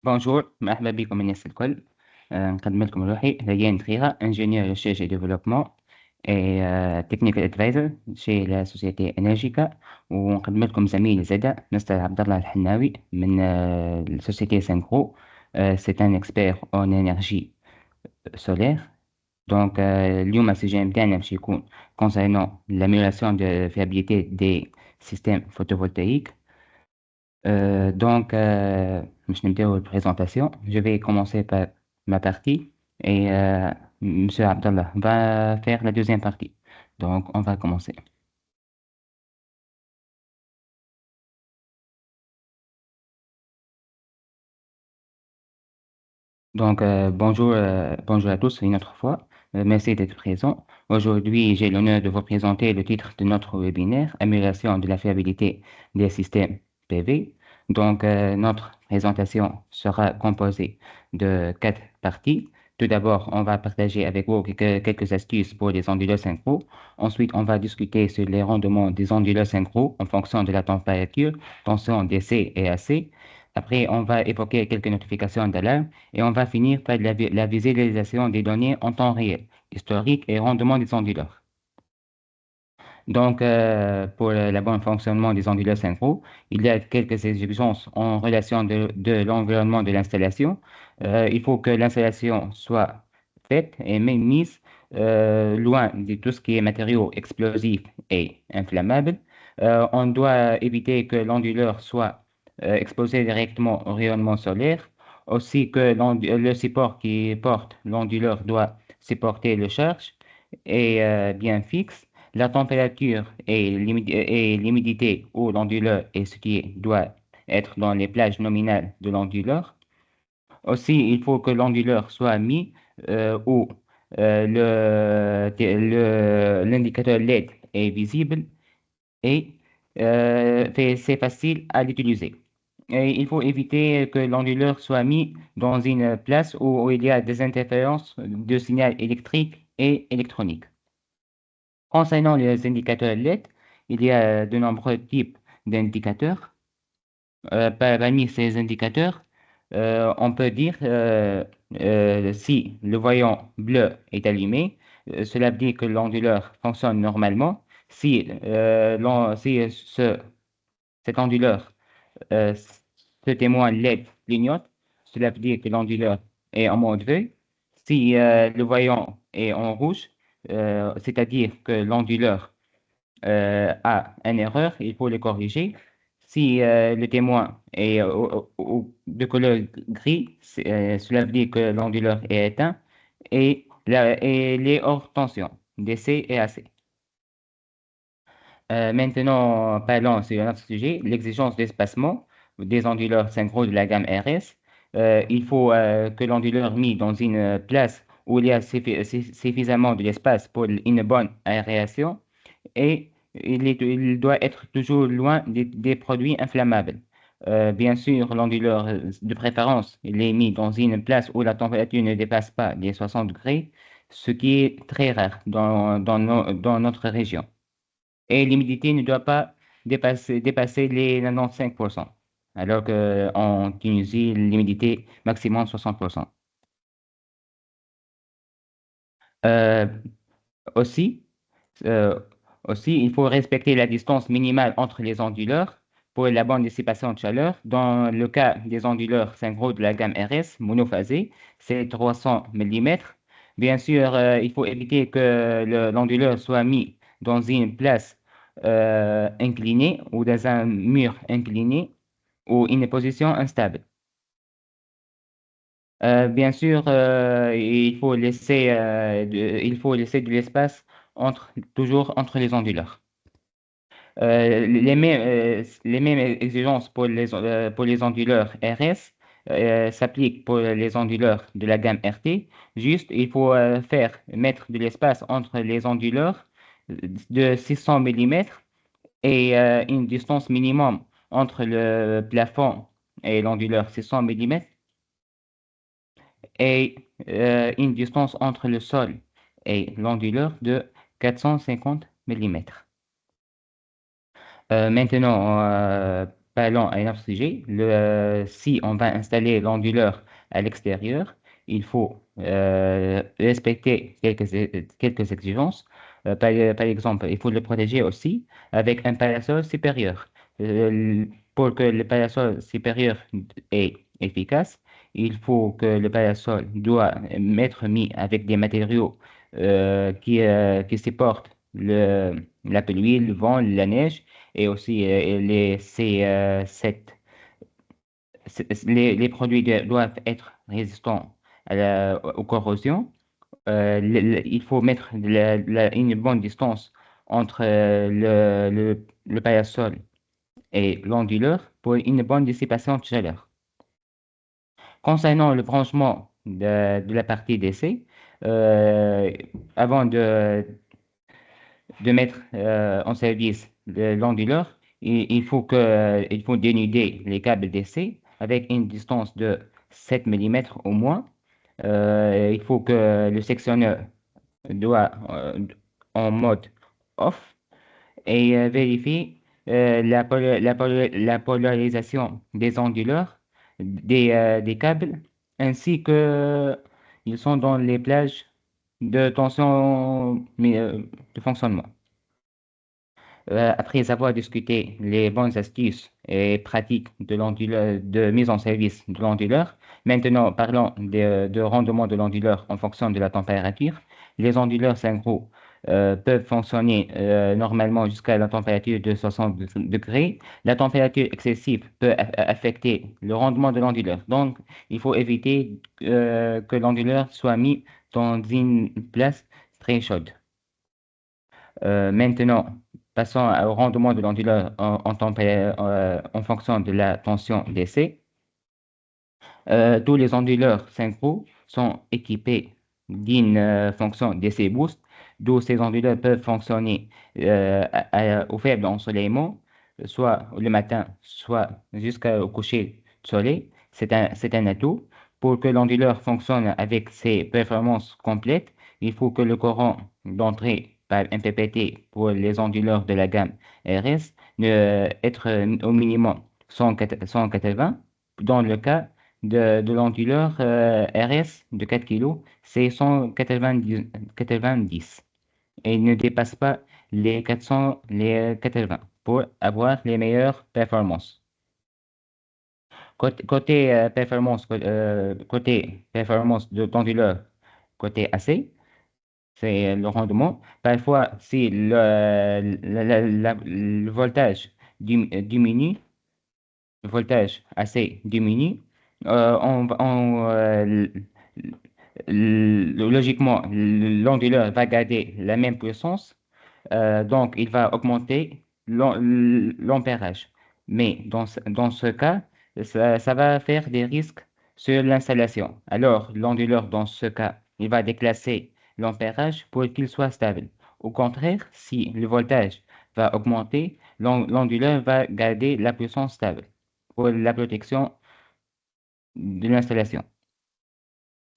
بونجور، مرحبا بكم الناس الكل. نقدم لكم روحي ريان تخيرة، ingénieur recherche et développement et technical advisor chez la société Energica. ونقدم لكم زميل زادة مستر عبد الله الحناوي من la société Syncro. C'est un expert en énergie solaire. Donc اليوم السجن بتاعنا باش يكون concernant l'amélioration de fiabilité des systèmes photovoltaïques. Je vais une présentation. Je vais commencer par ma partie et Monsieur Abdallah va faire la deuxième partie. Donc, on va commencer. Bonjour à tous une autre fois. Merci d'être présent. Aujourd'hui, j'ai l'honneur de vous présenter le titre de notre webinaire, Amélioration de la fiabilité des systèmes PV. Notre présentation sera composée de 4 parties. Tout d'abord, on va partager avec vous quelques astuces pour les onduleurs synchro. Ensuite, on va discuter sur les rendements des onduleurs synchro en fonction de la température, tension DC et AC. Après, on va évoquer quelques notifications d'alarme et on va finir par la visualisation des données en temps réel, historique et rendement des onduleurs. Pour le bon fonctionnement des onduleurs synchro, il y a quelques exigences en relation de l'environnement de l'installation. Il faut que l'installation soit faite et même mise loin de tout ce qui est matériaux explosifs et inflammables. On doit éviter que l'onduleur soit exposé directement au rayonnement solaire. Aussi que le support qui porte l'onduleur doit supporter le charge et bien fixe. La température et l'humidité où l'onduleur est situé doit être dans les plages nominales de l'onduleur. Aussi, il faut que l'onduleur soit mis où l'indicateur LED est visible et c'est facile à l'utiliser. Et il faut éviter que l'onduleur soit mis dans une place où il y a des interférences de signal électrique et électronique. Concernant les indicateurs LED, il y a de nombreux types d'indicateurs. Parmi ces indicateurs, on peut dire si le voyant bleu est allumé, cela veut dire que l'onduleur fonctionne normalement. Si cet onduleur, ce témoin LED clignote, cela veut dire que l'onduleur est en mode veille. Si le voyant est en rouge, c'est-à-dire que l'onduleur a une erreur, il faut le corriger. Si le témoin est de couleur gris, cela veut dire que l'onduleur est éteint et il est hors tension, DC et AC. Maintenant, parlons sur un autre sujet, l'exigence d'espacement des onduleurs synchro de la gamme RS. Il faut que l'onduleur mis dans une place où il y a suffisamment de l'espace pour une bonne aération et il doit être toujours loin des produits inflammables. Bien sûr, l'onduleur de préférence, il est mis dans une place où la température ne dépasse pas les 60 degrés, ce qui est très rare dans notre région. Et l'humidité ne doit pas dépasser les 95%, alors qu'en Tunisie, l'humidité maximum 60%. Euh, aussi, euh, Aussi, il faut respecter la distance minimale entre les onduleurs pour la bonne dissipation de chaleur. Dans le cas des onduleurs synchro de la gamme RS monophasée, c'est 300 mm. Bien sûr, il faut éviter que l'onduleur soit mis dans une place inclinée ou dans un mur incliné ou une position instable. Bien sûr, il faut laisser de l'espace toujours entre les onduleurs. Les mêmes exigences pour les onduleurs RS s'appliquent pour les onduleurs de la gamme RT. Juste, il faut mettre de l'espace entre les onduleurs de 600 mm et une distance minimum entre le plafond et l'onduleur 600 mm et une distance entre le sol et l'onduleur de 450 mm. Maintenant, parlons à un autre sujet. Si on va installer l'onduleur à l'extérieur, il faut respecter quelques exigences. Par exemple, il faut le protéger aussi avec un parasol supérieur. Pour que le parasol supérieur est efficace, il faut que le parasol doit être mis avec des matériaux qui supportent la pluie, le vent, la neige et aussi les produits doivent être résistants aux corrosions. Il faut mettre une bonne distance entre le parasol et l'onduleur pour une bonne dissipation de chaleur. Concernant le branchement de la partie d'essai, euh, avant de mettre en service l'onduleur, il faut dénuder les câbles d'essai avec une distance de 7 mm au moins. Il faut que le sectionneur doit en mode off et vérifier la polarisation des onduleurs, des câbles, ainsi que ils sont dans les plages de tension de fonctionnement. Après avoir discuté les bonnes astuces et pratiques de mise en service de l'onduleur, maintenant parlons de rendement de l'onduleur en fonction de la température. Les onduleurs synchro peuvent fonctionner normalement jusqu'à la température de 60 degrés. La température excessive peut affecter le rendement de l'onduleur. Donc, il faut éviter que l'onduleur soit mis dans une place très chaude. Maintenant, passons au rendement de l'onduleur en fonction de la tension d'essai. Tous les onduleurs synchro sont équipés d'une fonction d'essai boost, d'où ces onduleurs peuvent fonctionner au faible ensoleillement, soit le matin, soit jusqu'au coucher du soleil. C'est un atout. Pour que l'onduleur fonctionne avec ses performances complètes, il faut que le courant d'entrée par MPPT pour les onduleurs de la gamme RS être au minimum 180. Dans le cas de l'onduleur RS de 4 kg, c'est 190 et ne dépasse pas les 80 pour avoir les meilleures performances. Côté performance de l'onduleur, côté AC, c'est le rendement. Parfois, si le voltage diminue, le voltage AC diminue, logiquement, l'onduleur va garder la même puissance, donc il va augmenter l'ampérage. Mais dans ce cas, ça va faire des risques sur l'installation. Alors, l'onduleur, dans ce cas, il va déclasser l'ampérage pour qu'il soit stable. Au contraire, si le voltage va augmenter, l'onduleur va garder la puissance stable pour la protection de l'installation.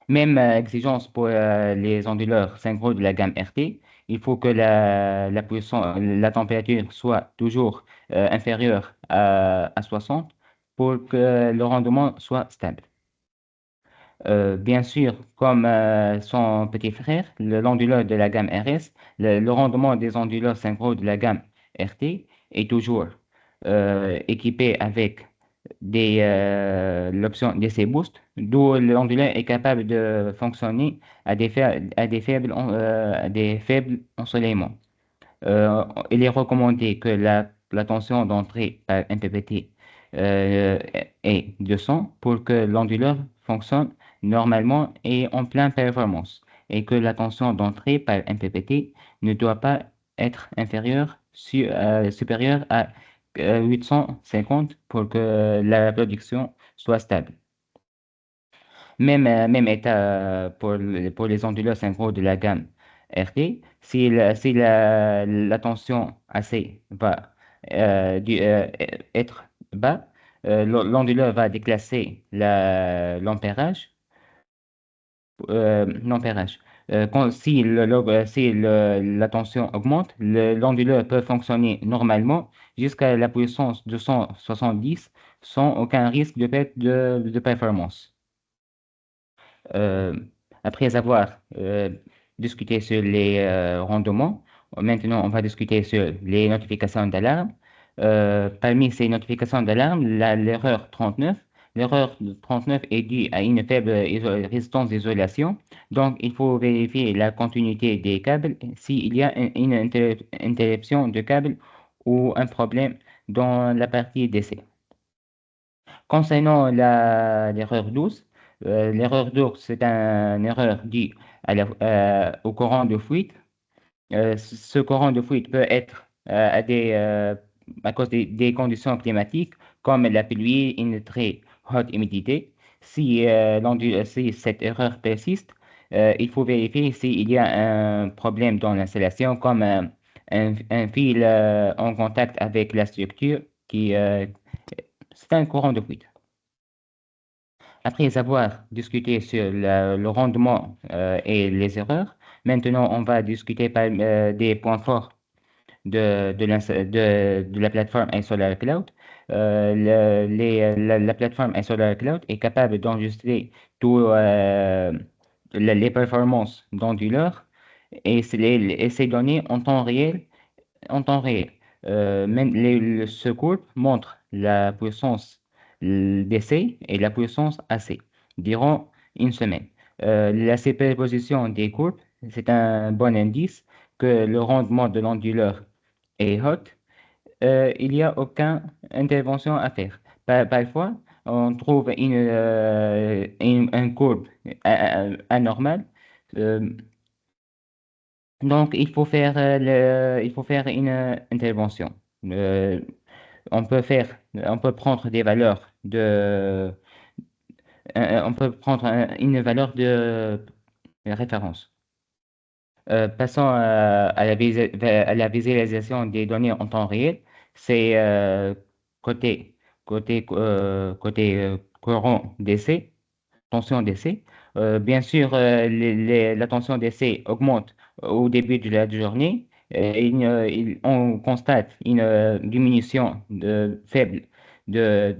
Même exigence pour les onduleurs synchro de la gamme RT. Il faut que la température soit toujours inférieure à 60 pour que le rendement soit stable. Bien sûr, comme son petit frère, l'onduleur de la gamme RS, le rendement des onduleurs synchro de la gamme RT est toujours équipé avec l'option DC Boost, d'où l'onduleur est capable de fonctionner à des faibles ensoleillements. Il est recommandé que la tension d'entrée par MPPT est de 100 pour que l'onduleur fonctionne normalement et en pleine performance, et que la tension d'entrée par MPPT ne doit pas être supérieure à 850 pour que la production soit stable. Même état pour les onduleurs synchro de la gamme RT. Si la tension AC va être bas, l'onduleur va déclasser l'ampérage. Si la tension augmente, l'onduleur peut fonctionner normalement jusqu'à la puissance de 170 sans aucun risque de perte de performance. Euh, Après avoir discuté sur les rendements, maintenant on va discuter sur les notifications d'alarme. Parmi ces notifications d'alarme, l'erreur 39 est due à une faible résistance d'isolation. Donc, il faut vérifier la continuité des câbles s'il y a une interruption de câble ou un problème dans la partie d'essai. Concernant l'erreur 12, c'est une erreur due au courant de fuite. Ce courant de fuite peut être à cause des conditions climatiques comme la pluie, une très haute humidité. Si cette erreur persiste, il faut vérifier s'il y a un problème dans l'installation comme un fil en contact avec la structure c'est un courant de fuite. Après avoir discuté sur le rendement et les erreurs, maintenant on va discuter des points forts de la plateforme iSolar Cloud. La plateforme iSolar Cloud est capable d'enregistrer tous les performances d'onduleurs et ces données en temps réel. Même ce courbe montre la puissance DC et la puissance AC durant une semaine. La superposition des courbes, c'est un bon indice que le rendement de l'onduleur est haut. Il n'y a aucune intervention à faire. Parfois, on trouve une courbe anormale. Euh, donc, il faut faire une intervention. Euh, on peut prendre des valeurs on peut prendre une valeur de référence. Passons à la visualisation des données en temps réel. C'est côté, côté courant d'essai, tension d'essai. Bien sûr, la tension d'essai augmente au début de la journée. On constate une diminution faible de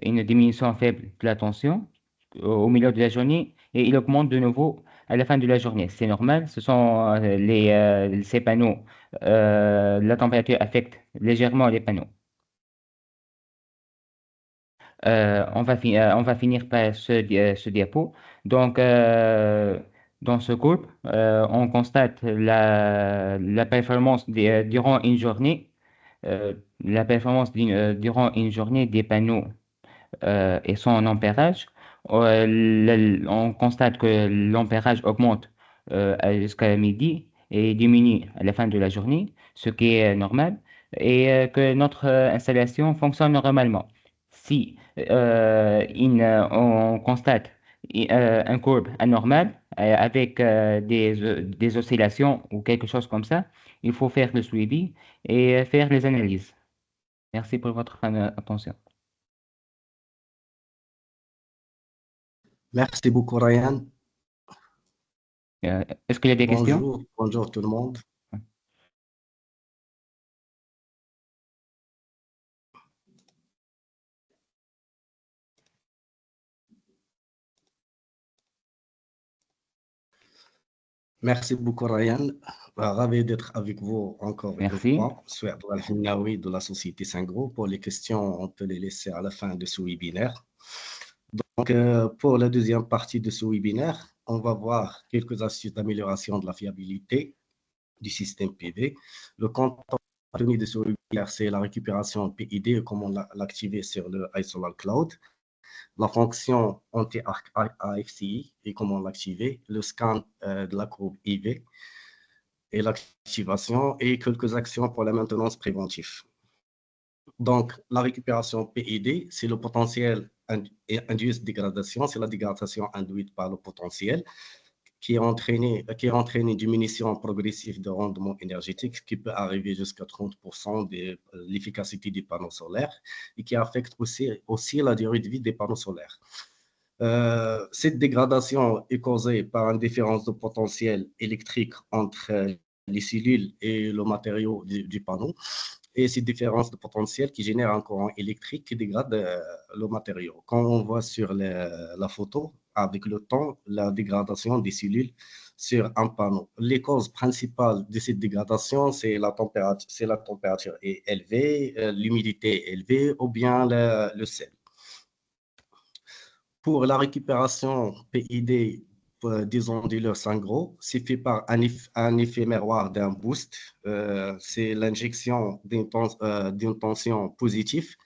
une diminution faible de la tension au milieu de la journée et il augmente de nouveau à la fin de la journée. C'est normal, ce sont ces panneaux. La température affecte légèrement les panneaux. On va finir par ce diapo. Donc, dans ce groupe, on constate la performance durant une journée, durant une journée des panneaux et son ampérage. On constate que l'ampérage augmente jusqu'à midi et diminue à la fin de la journée, ce qui est normal, et que notre installation fonctionne normalement. Si on constate un courbe anormal avec des oscillations ou quelque chose comme ça, il faut faire le suivi et faire les analyses. Merci pour votre attention. Merci beaucoup, Ryan. Est-ce qu'il y a des questions? Bonjour tout le monde. Merci beaucoup, Ryan. Ravi d'être avec vous encore une Merci. fois. Je suis Abdel Hamnaoui de la société Sangro. Pour les questions, on peut les laisser à la fin de ce webinaire. Donc, pour la deuxième partie de ce webinaire, on va voir quelques astuces d'amélioration de la fiabilité du système PV. Le contenu de ce webinaire, c'est la récupération PID et comment l'activer sur le iSolar Cloud, la fonction anti-arc AFCI et comment l'activer, le scan de la courbe IV et l'activation et quelques actions pour la maintenance préventive. Donc, la récupération PID, c'est le potentiel induit dégradation, c'est la dégradation induite par le potentiel qui entraîne une diminution progressive de rendement énergétique qui peut arriver jusqu'à 30% de l'efficacité des panneaux solaires et qui affecte aussi la durée de vie des panneaux solaires. Cette dégradation est causée par une différence de potentiel électrique entre les cellules et le matériau du panneau. Et cette différence de potentiel qui génère un courant électrique qui dégrade le matériau. Quand on voit sur la photo, avec le temps, la dégradation des cellules sur un panneau. Les causes principales de cette dégradation, c'est la température est élevée, l'humidité est élevée ou bien le sel. Pour la récupération PID des onduleurs synchro, c'est fait par un éphéméroir d'un boost. C'est l'injection d'une tension positive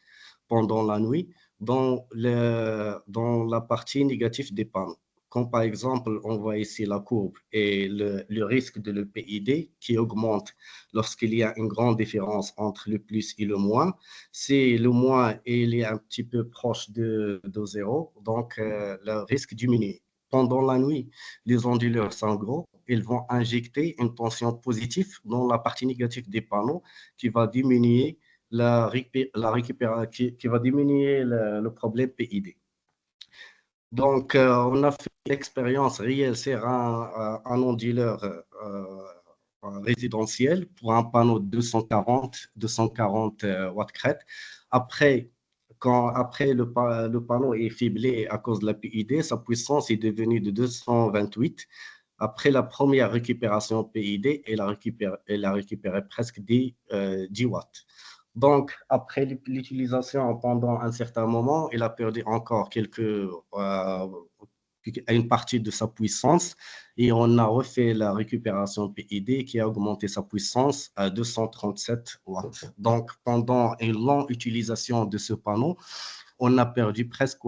pendant la nuit dans la partie négative des panneaux. Comme par exemple, on voit ici la courbe et le risque de l'EPID qui augmente lorsqu'il y a une grande différence entre le plus et le moins. Si le moins il est un petit peu proche de zéro, donc le risque diminue. Pendant la nuit, les onduleurs synchro, ils vont injecter une tension positive dans la partie négative des panneaux qui va diminuer qui va diminuer le problème PID. Donc, on a fait l'expérience réelle sur un onduleur résidentiel pour un panneau de 240 watts crête. Après, après le panneau est fiblé à cause de la PID, sa puissance est devenue de 228. Après la première récupération PID, elle a récupéré presque 10 watts. Donc, après l'utilisation pendant un certain moment, il a perdu encore une partie de sa puissance et on a refait la récupération PID qui a augmenté sa puissance à 237 watts. Donc, pendant une longue utilisation de ce panneau, on a perdu presque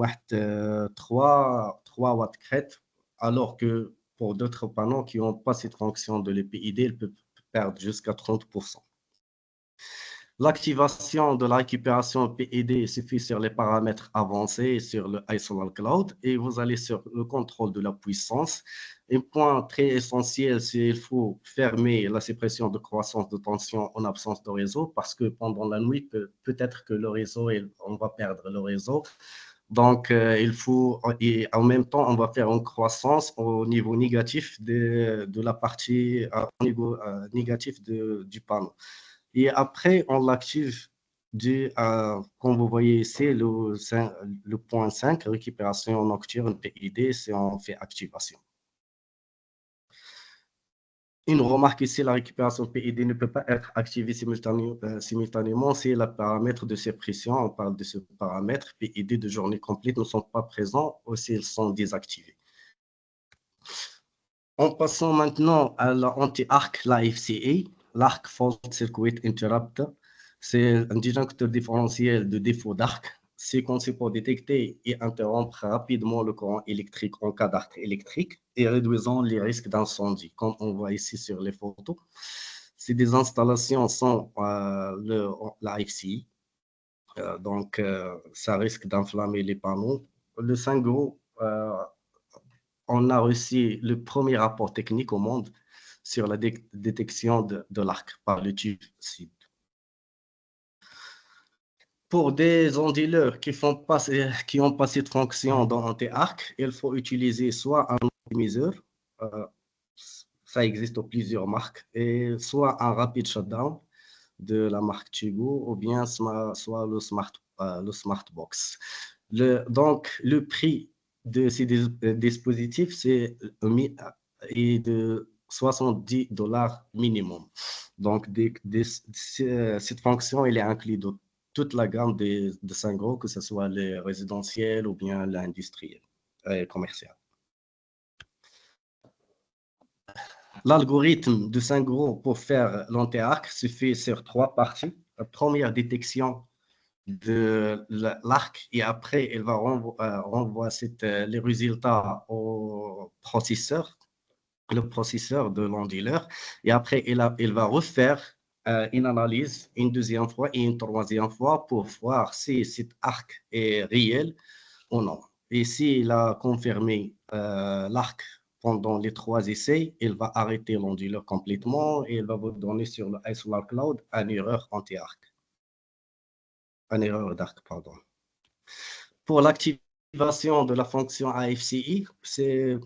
3 watts crête, alors que pour d'autres panneaux qui n'ont pas cette fonction de l'EPID, ils peuvent perdre jusqu'à 30%. L'activation de la récupération PID se fait sur les paramètres avancés sur le iSolar Cloud et vous allez sur le contrôle de la puissance. Un point très essentiel, c'est qu'il faut fermer la suppression de croissance de tension en absence de réseau parce que pendant la nuit, peut-être que le réseau, on va perdre le réseau. Donc, il faut, et en même temps, on va faire une croissance au niveau négatif de la partie, au niveau négatif du panneau. Et après, on l'active comme vous voyez ici, le point 5, récupération nocturne PID, c'est on fait activation. Une remarque ici, la récupération PID ne peut pas être activée simultanément si le paramètre de suppression, on parle de ce paramètre, PID de journée complète ne sont pas présents ou s'ils sont désactivés. En passant maintenant à la anti-arc, la FCA, l'Arc Fault Circuit Interrupter, c'est un disjoncteur différentiel de défaut d'arc. C'est conçu pour détecter et interrompre rapidement le courant électrique en cas d'arc électrique et réduisant les risques d'incendie, comme on voit ici sur les photos. Ces des installations sans la FCI, donc ça risque d'enflammer les panneaux. Le Sangro, on a reçu le premier rapport technique au monde sur la détection de l'arc par le tube CID. Pour des onduleurs qui ont pas cette fonction dans anti-arc, il faut utiliser soit un optimiseur, ça existe dans plusieurs marques, et soit un rapid shutdown de la marque Chigo, ou bien soit le Smartbox. Donc, le prix de ces dispositifs est de $70 minimum. Donc, cette fonction, elle est inclue dans toute la gamme de Sangro, que ce soit les résidentiels ou bien l'industriel et commercial. L'algorithme de Sangro pour faire l'anti-arc se fait sur 3 parties. La première détection de l'arc et après, elle va renvoyer les résultats au processeur, le processeur de l'onduleur. Et après, elle va refaire une analyse une deuxième fois et une troisième fois pour voir si cet arc est réel ou non. Et s'il a confirmé l'arc pendant les 3 essais, il va arrêter l'onduleur complètement et il va vous donner sur le iSolar Cloud une erreur anti-arc. Une erreur d'arc, pardon. Pour l'activité L'activation de la fonction AFCI, c'est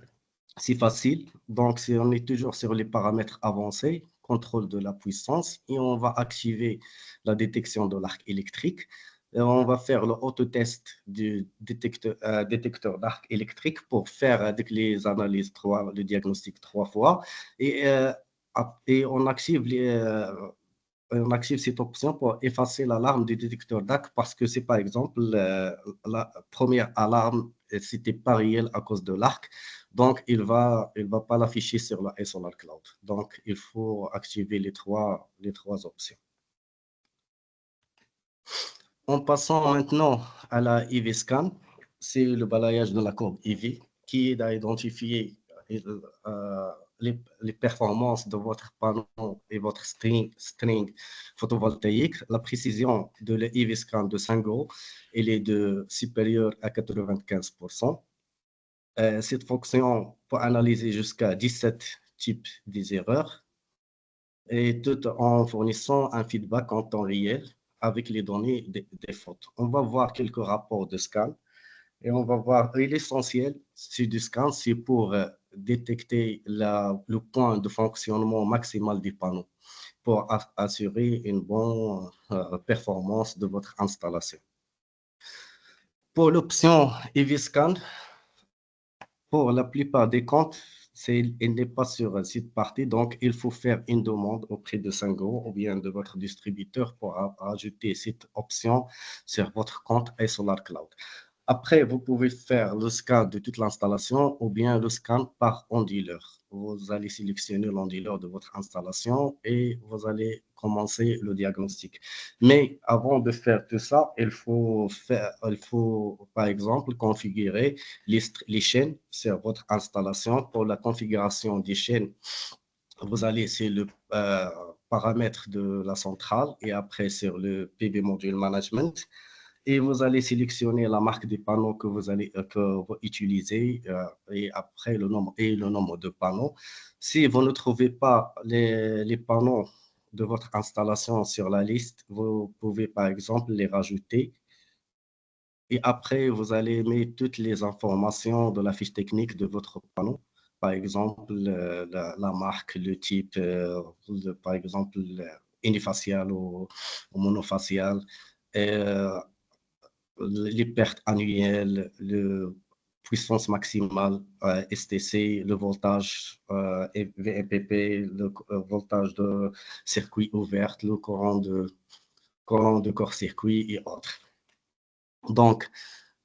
facile. Donc, on est toujours sur les paramètres avancés, contrôle de la puissance, et on va activer la détection de l'arc électrique. Et on va faire le autotest du détecteur d'arc électrique pour faire avec les analyses le diagnostic 3 fois. Et, et on active cette option pour effacer l'alarme du détecteur d'arc parce que c'est par exemple la première alarme, c'était pas réel à cause de l'arc. Donc, il va pas l'afficher sur la Solar Cloud. Donc, il faut activer les trois options. En passant maintenant à la EV Scan, c'est le balayage de la courbe EV qui aide à identifier euh, les performances de votre panneau et votre string photovoltaïque. La précision de l'EV Scan de Sungrow, elle est supérieure à 95%. Cette fonction peut analyser jusqu'à 17 types d'erreurs et tout en fournissant un feedback en temps réel avec les données des fautes. On va voir quelques rapports de scan et on va voir l'essentiel du scan, c'est pour détecter le point de fonctionnement maximal du panneau pour assurer une bonne performance de votre installation. Pour l'option EV Scan, pour la plupart des comptes, il n'est pas sur un site parti, donc il faut faire une demande auprès de Sango ou bien de votre distributeur pour ajouter cette option sur votre compte iSolar Cloud. Après, vous pouvez faire le scan de toute l'installation ou bien le scan par on-dealer. Vous allez sélectionner l'on-dealer de votre installation et vous allez commencer le diagnostic. Mais avant de faire tout ça, il faut par exemple configurer les chaînes sur votre installation. Pour la configuration des chaînes, vous allez sur le paramètre de la centrale et après sur le PV Module Management et vous allez sélectionner la marque des panneaux que vous utilisez et après le nombre de panneaux. Si vous ne trouvez pas les panneaux de votre installation sur la liste, vous pouvez par exemple les rajouter. Et après, vous allez mettre toutes les informations de la fiche technique de votre panneau. Par exemple, la marque, le type, par exemple, unifacial ou monofacial. Et, les pertes annuelles, la puissance maximale STC, le voltage VMPP, le voltage de circuit ouvert, le courant de corps-circuit et autres. Donc,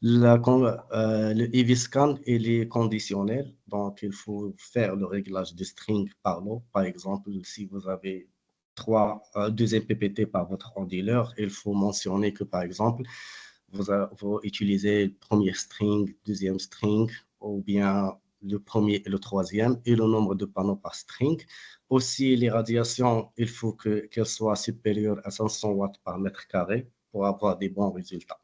le EV Scan, il est conditionnel, donc il faut faire le réglage de string par lot. Par exemple, si vous avez 2 MPPT par votre on-dealer, il faut mentionner que, par exemple, vous utilisez le premier string, deuxième string, ou bien le premier et le troisième, et le nombre de panneaux par string. Aussi, les radiations, il faut qu'elles soient supérieures à 500 watts par mètre carré pour avoir des bons résultats.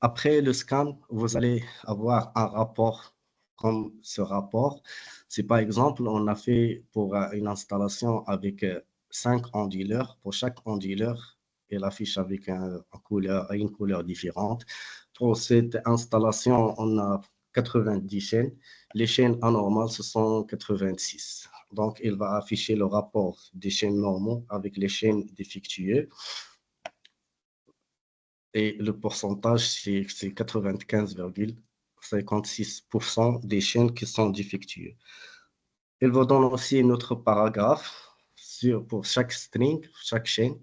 Après le scan, vous allez avoir un rapport comme ce rapport. C'est par exemple, on a fait pour une installation avec 5 on-dealers. Pour chaque on-dealer, elle affiche avec une couleur différente. Pour cette installation, on a 90 chaînes. Les chaînes anormales, ce sont 86. Donc, il va afficher le rapport des chaînes normaux avec les chaînes défectueuses. Et le pourcentage, c'est 95,56% des chaînes qui sont défectueuses. Il vous donne aussi un autre paragraphe pour chaque string, chaque chaîne,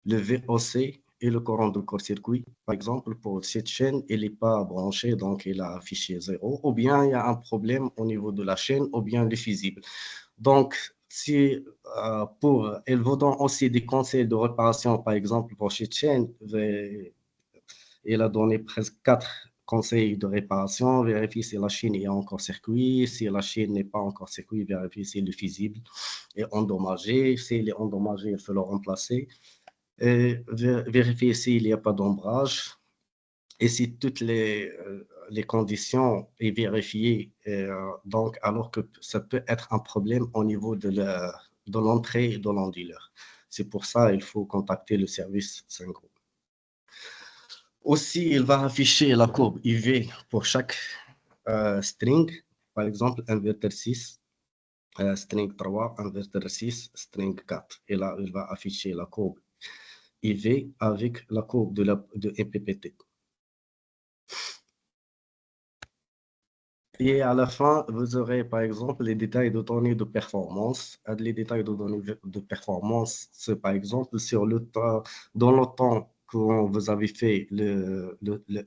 le VOC et le courant de court-circuit. Par exemple, pour cette chaîne, elle n'est pas branchée, donc elle a affiché 0. Ou bien il y a un problème au niveau de la chaîne, ou bien le fusible. Donc, si elle vous donne aussi des conseils de réparation, par exemple, pour cette chaîne, il a donné presque 4 conseils de réparation. Vérifier si la chaîne est encore circuit. Si la chaîne n'est pas encore circuit, vérifier si le fusible est endommagé. S'il est endommagé, il faut le remplacer. Et vérifier s'il n'y a pas d'ombrage. Et si toutes les conditions sont vérifiées, donc alors que ça peut être un problème au niveau de l'entrée de l'on-dealer. C'est pour ça qu'il faut contacter le service Synchro. Aussi, il va afficher la courbe IV pour chaque string. Par exemple, inverter 6, string 3, inverter 6, string 4. Et là, il va afficher la courbe IV avec la courbe de MPPT. Et à la fin, vous aurez par exemple les détails de données de performance. Les détails de données de performance, c'est par exemple sur le temps, dans le temps que vous avez fait le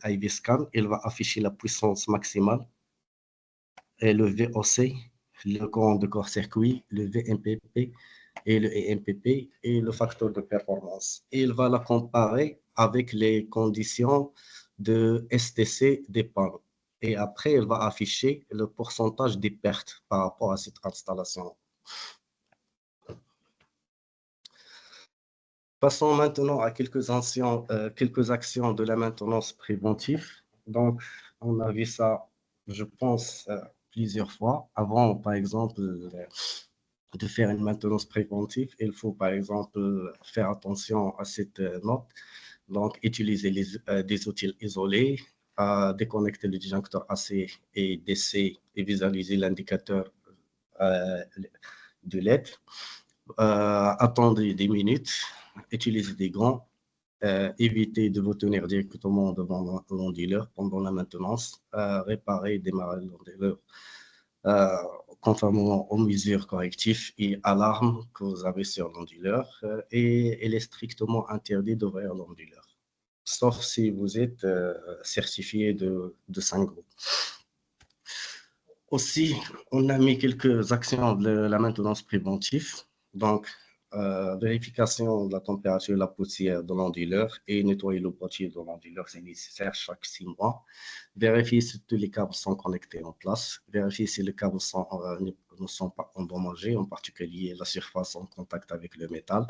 IV scan, il va afficher la puissance maximale et le VOC, le courant de corps-circuit, le VMPP et le EMPP et le facteur de performance. Et il va la comparer avec les conditions de STC des panneaux. Et après, il va afficher le pourcentage des pertes par rapport à cette installation. Passons maintenant à quelques actions de la maintenance préventive. Donc, on a vu ça, je pense, plusieurs fois. Avant, par exemple, de faire une maintenance préventive, il faut, par exemple, faire attention à cette note. Donc, utiliser des outils isolés, déconnecter le disjoncteur AC et DC et visualiser l'indicateur euh, de LED. Attendre des minutes, utiliser des gants, éviter de vous tenir directement devant l'onduleur pendant la maintenance, réparer et démarrer l'onduleur conformément aux mesures correctives et alarmes que vous avez sur l'onduleur et il est strictement interdit d'ouvrir l'onduleur, sauf si vous êtes certifié de Sangro. Aussi, on a mis quelques actions de la maintenance préventive. Donc, vérification de la température et la poussière de l'onduleur et nettoyer le boîtier de l'onduleur, c'est nécessaire chaque 6 mois. Vérifier si tous les câbles sont connectés en place. Vérifier si les câbles ne sont pas endommagés, en particulier la surface en contact avec le métal,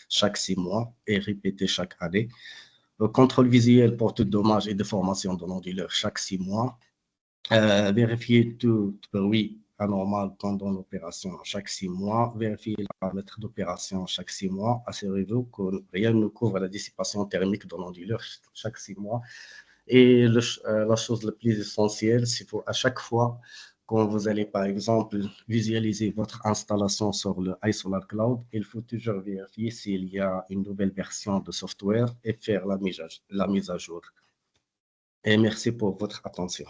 chaque 6 mois et répéter chaque année. Le contrôle visuel pour tout dommage et déformation de l'onduleur chaque 6 mois. Vérifier tout bruit anormal pendant l'opération chaque 6 mois. Vérifier les paramètres d'opération chaque 6 mois. Assurez-vous que rien ne couvre la dissipation thermique de l'onduleur chaque 6 mois. Et la chose la plus essentielle, c'est pour à chaque fois quand vous allez, par exemple, visualiser votre installation sur le iSolar Cloud, il faut toujours vérifier s'il y a une nouvelle version de software et faire la mise à jour. Et merci pour votre attention.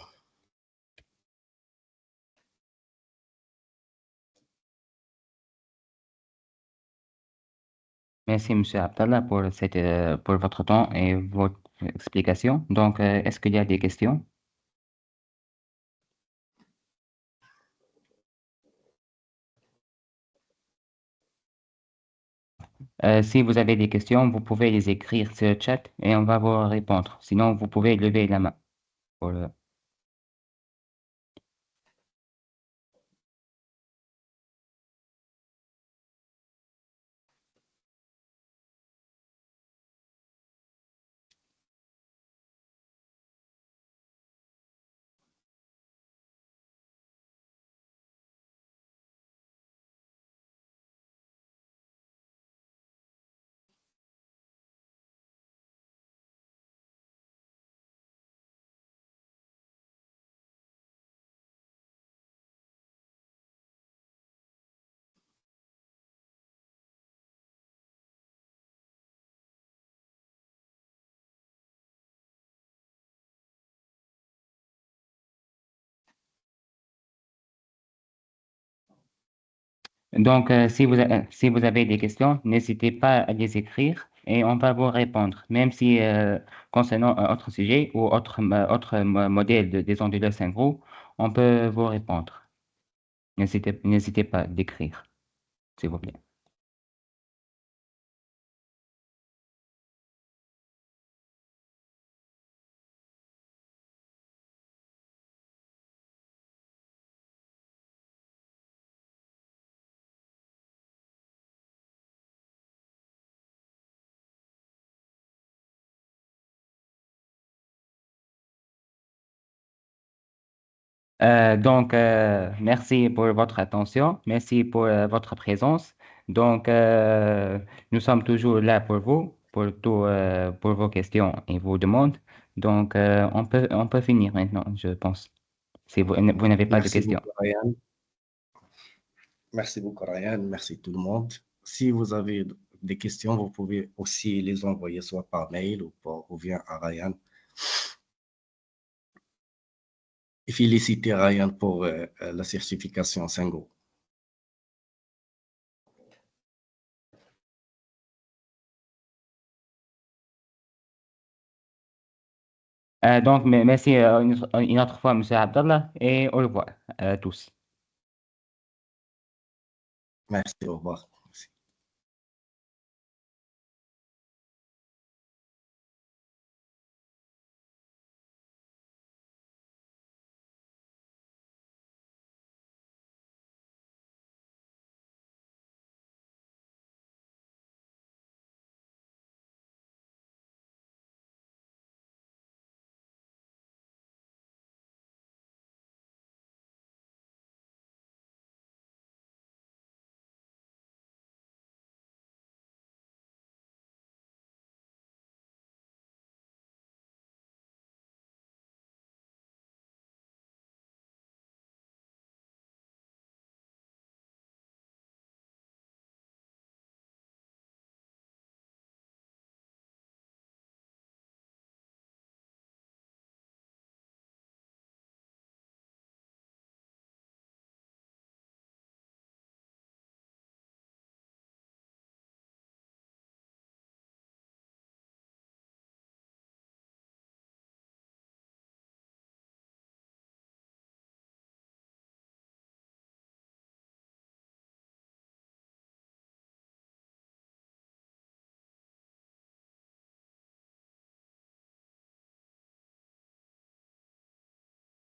Merci, M. Abdallah, pour votre temps et votre explication. Donc, est-ce qu'il y a des questions? Si vous avez des questions, vous pouvez les écrire sur le chat et on va vous répondre. Sinon, vous pouvez lever la main. pour le- Donc, si vous avez des questions, n'hésitez pas à les écrire et on va vous répondre. Même si concernant un autre sujet ou autre modèle des onduleurs synchro, on peut vous répondre. N'hésitez pas d'écrire, s'il vous plaît. Merci pour votre attention, merci pour votre présence. Donc, nous sommes toujours là pour vous pour vos questions et vos demandes. Donc, on peut finir maintenant, je pense, si vous n'avez pas de Merci questions. beaucoup, Ryan. Merci beaucoup, Ryan. Merci tout le monde. Si vous avez des questions, vous pouvez aussi les envoyer soit par mail ou bien à Ryan. Et féliciter Ryan pour la certification Sango. Donc, merci une autre fois, Monsieur Abdallah, et au revoir à tous. Merci, au revoir.